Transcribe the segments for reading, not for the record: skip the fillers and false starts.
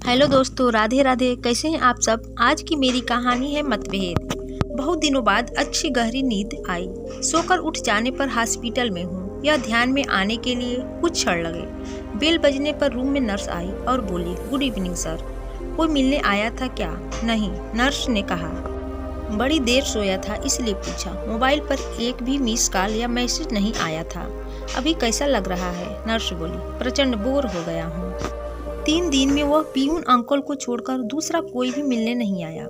Hello दोस्तों, राधे राधे। कैसे हैं आप सब। आज की मेरी कहानी है मतभेद। बहुत दिनों बाद अच्छी गहरी नींद आई। सोकर उठ जाने पर हॉस्पिटल में हूँ, यह ध्यान में आने के लिए कुछ क्षण लगे। बेल बजने पर रूम में नर्स आई और बोली, गुड इवनिंग सर। कोई मिलने आया था क्या? नहीं, नर्स ने कहा। बड़ी देर सोया था इसलिए पूछा। मोबाइल पर एक भी मिस कॉल या मैसेज नहीं आया था। अभी कैसा लग रहा है? नर्स बोली, प्रचंड बोर हो गया हूँ। 3 दिन में वह पियून अंकल को छोड़कर दूसरा कोई भी मिलने नहीं आया।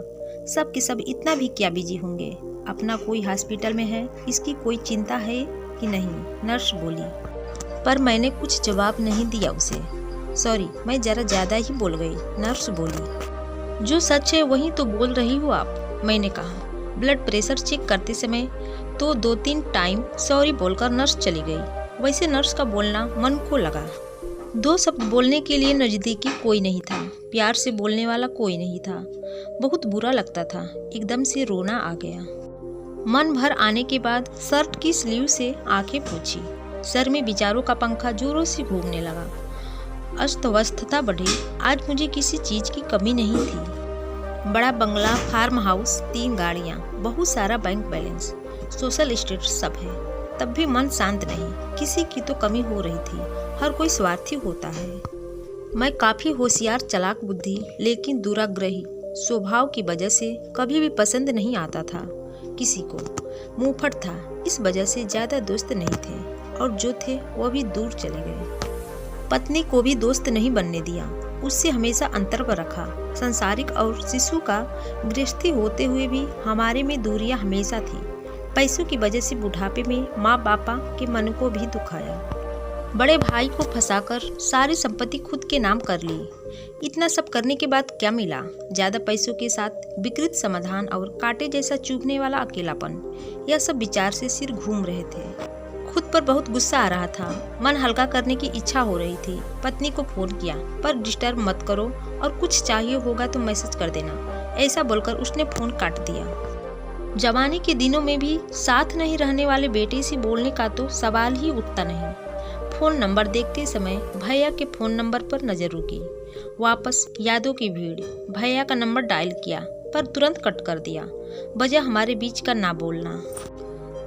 सब के सब इतना भी क्या बिजी होंगे। अपना कोई हॉस्पिटल में है, इसकी कोई चिंता है कि नहीं? नर्स बोली। पर मैंने कुछ जवाब नहीं दिया उसे। सॉरी, मैं जरा ज्यादा ही बोल गई। नर्स बोली, जो सच है वही तो बोल रही हो आप। मैंने कहा। ब्लड प्रेशर चेक करते समय तो 2-3 टाइम सॉरी बोलकर नर्स चली गई। वैसे नर्स का बोलना मन को लगा। 2 शब्द बोलने के लिए नज़दीकी कोई नहीं था, प्यार से बोलने वाला कोई नहीं था। बहुत बुरा लगता था, एकदम से रोना आ गया। मन भर आने के बाद शर्ट की स्लीव से आंखें पोंछी। सर में विचारों का पंखा जोरों से घूमने लगा। अस्तव्यस्तता बढ़ी। आज मुझे किसी चीज की कमी नहीं थी। बड़ा बंगला, फार्म हाउस, 3 गाड़ियाँ, बहुत सारा बैंक बैलेंस, सोशल स्टेटस सब है। तब भी मन शांत नहीं। किसी की तो कमी हो रही थी। हर कोई स्वार्थी होता है। मैं काफी होशियार, चालाक बुद्धि, लेकिन दुराग्रही स्वभाव की वजह से कभी भी पसंद नहीं आता था किसी को। मुंहफट था, इस वजह से ज्यादा दोस्त नहीं थे, और जो थे वो भी दूर चले गए। पत्नी को भी दोस्त नहीं बनने दिया, उससे हमेशा अंतर पर रखा। संसारिक और शिशु का गृहस्थी होते हुए भी हमारे में दूरियां हमेशा थी। पैसों की वजह से बुढ़ापे में माँ बापा के मन को भी दुखाया। बड़े भाई को फंसाकर सारी संपत्ति खुद के नाम कर ली। इतना सब करने के बाद क्या मिला? ज्यादा पैसों के साथ विकृत समाधान और कांटे जैसा चुभने वाला अकेलापन। यह सब विचार से सिर घूम रहे थे। खुद पर बहुत गुस्सा आ रहा था। मन हल्का करने की इच्छा हो रही थी। पत्नी को फोन किया, पर डिस्टर्ब मत करो और कुछ चाहिए होगा तो मैसेज कर देना, ऐसा बोलकर उसने फोन काट दिया। जवानी के दिनों में भी साथ नहीं रहने वाले बेटे से बोलने का तो सवाल ही उठता नहीं। फोन नंबर देखते समय भैया के फोन नंबर पर नजर रुकी। वापस यादों की भीड़। भैया का नंबर डायल किया, पर तुरंत कट कर दिया। वजह हमारे बीच का ना बोलना।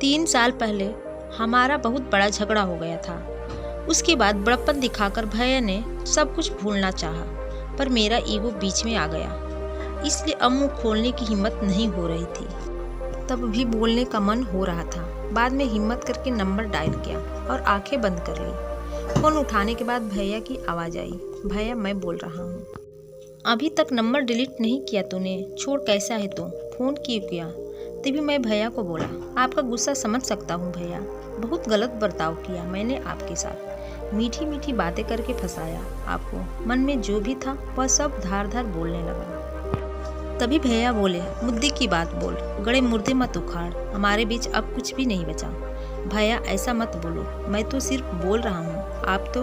3 साल पहले हमारा बहुत बड़ा झगड़ा हो गया था। उसके बाद बड़प्पन दिखाकर भैया ने सब कुछ भूलना चाहा, पर मेरा ईगो बीच में आ गया, इसलिए अब मुंह खोलने की हिम्मत नहीं हो रही थी। तब भी बोलने का मन हो रहा था। बाद में हिम्मत करके नंबर डायल किया और आंखें बंद कर ली। फोन उठाने के बाद भैया की आवाज आई, भैया मैं बोल रहा हूँ। अभी तक नंबर डिलीट नहीं किया तूने? छोड़, कैसा है तू? फोन क्यों किया? तभी मैं भैया को बोला, आपका गुस्सा समझ सकता हूँ भैया, बहुत गलत बर्ताव किया मैंने आपके साथ। मीठी मीठी बातें करके फंसाया आपको। मन में जो भी था वह सब धार धार बोलने लगा। तभी भैया बोले, मुद्दे की बात बोल, गड़े मुर्दे मत उखाड़, हमारे बीच अब कुछ भी नहीं बचा। भैया ऐसा मत बोलो, मैं तो सिर्फ बोल रहा हूँ। आप तो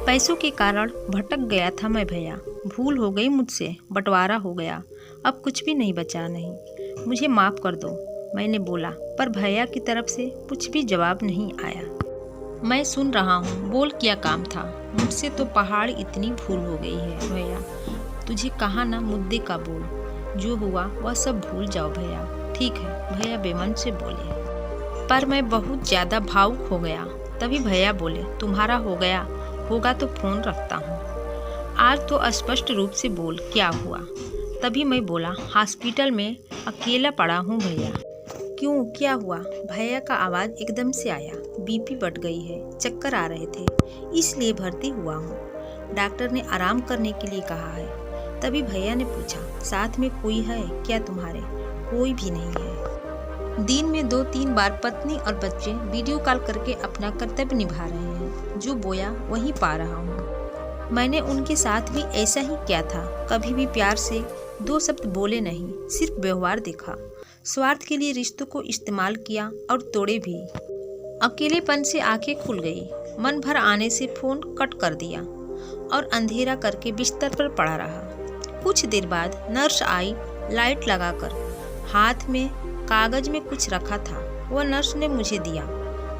पैसों के कारण भटक गया था मैं भैया, भूल हो गई मुझसे, बंटवारा हो गया, अब कुछ भी नहीं बचा। नहीं, मुझे माफ़ कर दो, मैंने बोला, पर भैया की तरफ से कुछ भी जवाब नहीं आया। मैं सुन रहा हूँ, बोल क्या काम था? मुझसे तो पहाड़ इतनी भूल हो गई है भैया, तुझे कहा ना मुद्दे का बोल, जो हुआ वह सब भूल जाओ भैया। ठीक है, भैया बेमन से बोले, पर मैं बहुत ज़्यादा भावुक हो गया। तभी भैया बोले, तुम्हारा हो गया होगा तो फोन रखता हूँ, आज तो स्पष्ट रूप से बोल क्या हुआ। तभी मैं बोला, हॉस्पिटल में अकेला पड़ा हूँ भैया। क्यों, क्या हुआ? भैया का आवाज़ एकदम से आया। बीपी बढ़ गई है, चक्कर आ रहे थे, इसलिए भर्ती हुआ हूँ। डॉक्टर ने आराम करने के लिए कहा है। तभी भैया ने पूछा, साथ में कोई है क्या तुम्हारे? कोई भी नहीं है। दिन में 2-3 बार पत्नी और बच्चे वीडियो कॉल करके अपना कर्तव्य निभा रहे हैं। जो बोया वही पा रहा हूँ। मैंने उनके साथ भी ऐसा ही किया था। कभी भी प्यार से 2 शब्द बोले नहीं, सिर्फ व्यवहार देखा। स्वार्थ के लिए रिश्तों को इस्तेमाल किया और तोड़े भी। अकेलेपन से आंखें खुल गई। मन भर आने से फोन कट कर दिया और अंधेरा करके बिस्तर पर पड़ा रहा। कुछ देर बाद नर्स आई, लाइट लगाकर। हाथ में कागज में कुछ रखा था, वह नर्स ने मुझे दिया।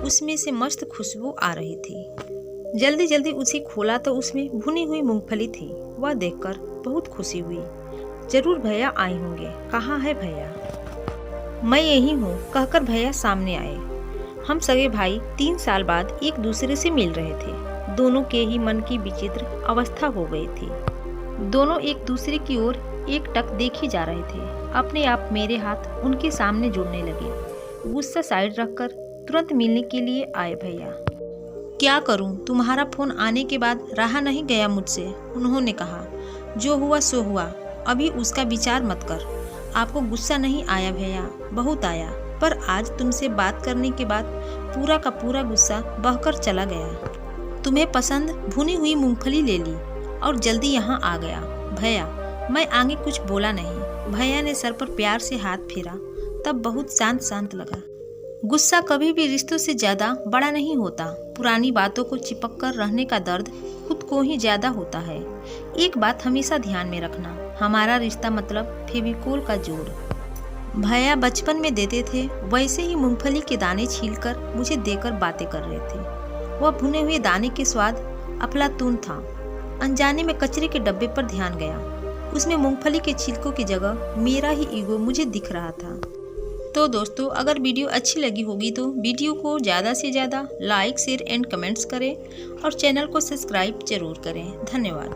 उसमें से मस्त खुशबू आ रही थी। जल्दी जल्दी उसे खोला तो उसमें भुनी हुई मूंगफली थी। वह देखकर बहुत खुशी हुई। जरूर भैया आए होंगे, कहाँ है भैया? मैं यही हूँ, कहकर भैया सामने आए। हम सगे भाई 3 साल बाद एक दूसरे से मिल रहे थे। दोनों के ही मन की विचित्र अवस्था हो गई थी। दोनों एक दूसरे की ओर एकटक देखे जा रहे थे। अपने आप मेरे हाथ उनके सामने जुड़ने लगे। गुस्सा साइड रखकर तुरंत मिलने के लिए आए भैया। क्या करूं, तुम्हारा फोन आने के बाद रहा नहीं गया मुझसे। उन्होंने कहा, जो हुआ सो हुआ, अभी उसका विचार मत कर। आपको गुस्सा नहीं आया भैया? बहुत आया, पर आज तुमसे बात करने के बाद पूरा का पूरा गुस्सा बहकर चला गया। तुम्हें पसंद भुनी हुई मूंगफली ले ली और जल्दी यहाँ आ गया। भैया, मैं आगे कुछ बोला नहीं। भैया ने सर पर प्यार से हाथ फेरा, तब बहुत शांत शांत लगा। गुस्सा कभी भी रिश्तों से ज्यादा बड़ा नहीं होता। पुरानी बातों को चिपक कर रहने का दर्द खुद को ही ज्यादा होता है। एक बात हमेशा ध्यान में रखना, हमारा रिश्ता मतलब फेविकोल का जोड़। भैया बचपन में देते थे, वैसे ही मूंगफली के दाने छीलकर मुझे देकर बातें कर रहे थे। वह भुने हुए दाने के स्वाद अफलातून था। अनजाने में कचरे के डब्बे पर ध्यान गया। उसमें मूंगफली के छिलकों की जगह मेरा ही ईगो मुझे दिख रहा था। तो दोस्तों, अगर वीडियो अच्छी लगी होगी तो वीडियो को ज़्यादा से ज़्यादा लाइक, शेयर एंड कमेंट्स करें और चैनल को सब्सक्राइब जरूर करें। धन्यवाद।